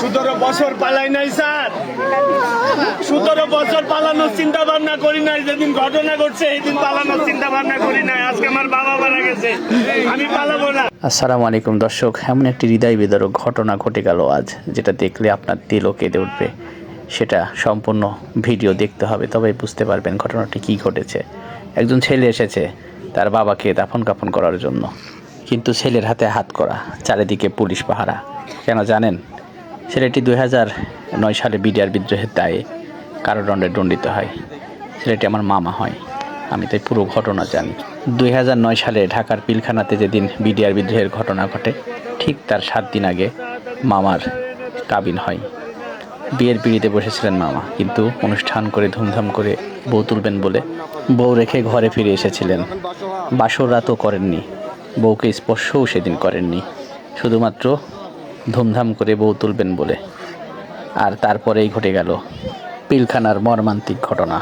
17 বছর পালাই নাই স্যার, 17 বছর পালানোর চিন্তা ভাবনা করি নাই। যেদিন ঘটনা ঘটছে এই দিন পালানোর চিন্তা ভাবনা করি নাই। আজকে আমার বাবা মারা গেছে, আমি পালাবো না। আসসালামু আলাইকুম দর্শক, এমন একটি হৃদয় বিদারক ঘটনা ঘটে গেল আজ, যেটা দেখলে আপনার দিলও কেঁদে উঠবে। সেটা সম্পূর্ণ ভিডিও দেখতে হবে, তবেই বুঝতে পারবেন ঘটনাটি কী ঘটেছে। একজন ছেলে এসেছে তার বাবাকে দাফন কাফন করার জন্য, কিন্তু ছেলের হাতে হাত করা, চারিদিকে পুলিশ পাহারা। কেন জানেন? ছেলেটি 2009 সালে বিডিআর বিদ্রোহের দায়ে কারাদণ্ডে দণ্ডিত হয়। ছেলেটি আমার মামা হয়, আমি তাই পুরো ঘটনা জানি। 2009 সালে ঢাকার পিলখানাতে যেদিন বিডিআর বিদ্রোহের ঘটনা ঘটে, ঠিক তার 7 দিন আগে মামার কাবিন হয়। বিয়ের পিঁড়িতে বসেছিলেন মামা, কিন্তু অনুষ্ঠান করে ধুমধাম করে বউ তুলবেন বলে বউ রেখে ঘরে ফিরে এসেছিলেন। বাসর রাতও করেননি, বউকে স্পর্শও সেদিন করেননি, শুধুমাত্র ধুমধাম করে বউ তুলবেন বলে। আর তারপরেই ঘটে গেল পিলখানার মর্মান্তিক ঘটনা।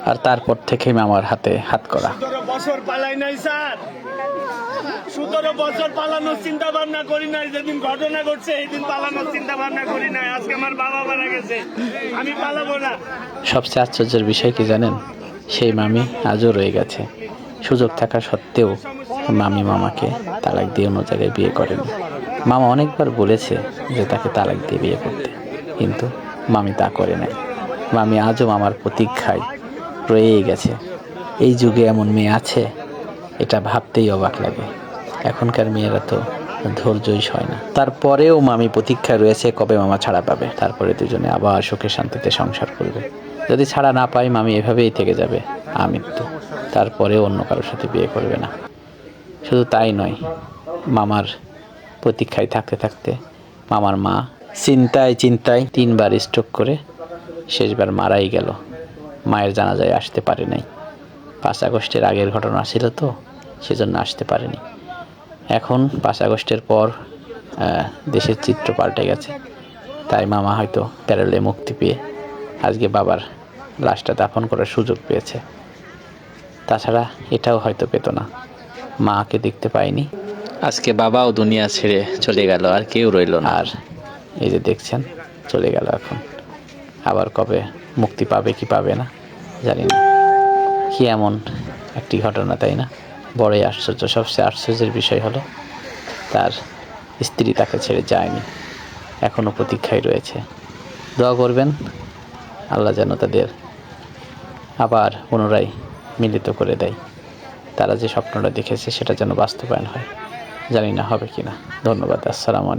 আর তারপর থেকে মামার হাতে হাত করা। 17 বছর পালাই নাই স্যার, 17 বছর পালানোর চিন্তা ভাবনা করি নাই। যেদিন ঘটনা ঘটছে এই দিন পালানোর চিন্তা ভাবনা করি নাই। আজকে আমার বাবা মারা গেছে, আমি পালাবো না। সবচেয়ে আশ্চর্যের বিষয় কি জানেন? সেই মামি আজও রয়ে গেছে। সুযোগ থাকা সত্ত্বেও মামি মামাকে তালাক দিয়ে অন্য জায়গায় বিয়ে করেন। মামা অনেকবার বলেছে যে তাকে তালাক দিয়ে বিয়ে করতে, কিন্তু মামি তা করে নাই। মামি আজও মামার প্রতীক্ষায় রয়েই গেছে। এই যুগে এমন মেয়ে আছে, এটা ভাবতেই অবাক লাগে। এখনকার মেয়েরা তো ধৈর্যই হয় না। তারপরেও মামি প্রতীক্ষায় রয়েছে কবে মামা ছাড়া পাবে, তারপরে দুজনে আবার সুখে শান্তিতে সংসার করবে। যদি ছাড়া না পাই, মামি এভাবেই থেকে যাবে আমৃত্যু। তারপরেও অন্য কারোর সাথে বিয়ে করবে না। শুধু তাই নয়, মামার প্রতীক্ষায় থাকতে থাকতে মামার মা চিন্তায় 3বার স্ট্রোক করে শেষবার মারাই গেল। মায়ের জানাজায় আসতে পারে নাই। 5 আগস্টের আগের ঘটনা ছিল তো, সেজন্য আসতে পারেনি। এখন 5 আগস্টের পর দেশের চিত্র পাল্টে গেছে, তাই মামা হয়তো প্যারোলে মুক্তি পেয়ে আজকে বাবার লাশটা দাফন করার সুযোগ পেয়েছে। তাছাড়া এটাও হয়তো পেত না, মাকে দেখতে পায়নি। আজকে বাবাও দুনিয়া ছেড়ে চলে গেল, আর কেউ রইল না। আর এই যে দেখছেন, চলে গেল। এখন আবার কবে মুক্তি পাবে কি পাবে না জানি না। কি এমন একটি ঘটনা, তাই না? বড়ই আশ্চর্য। সবচেয়ে আশ্চর্যের বিষয় হলো তার স্ত্রী তাকে ছেড়ে যায়নি, এখনও প্রতীক্ষায় রয়েছে। দোয়া করবেন আল্লাহ যেন তাদের আবার পুনরায় মিলিত করে দেয়। তারা যে স্বপ্নটা দেখেছে সেটা যেন বাস্তবায়ন হয়। জানি না হবে কিনা। ধন্যবাদ। আসসালামু আলাইকুম।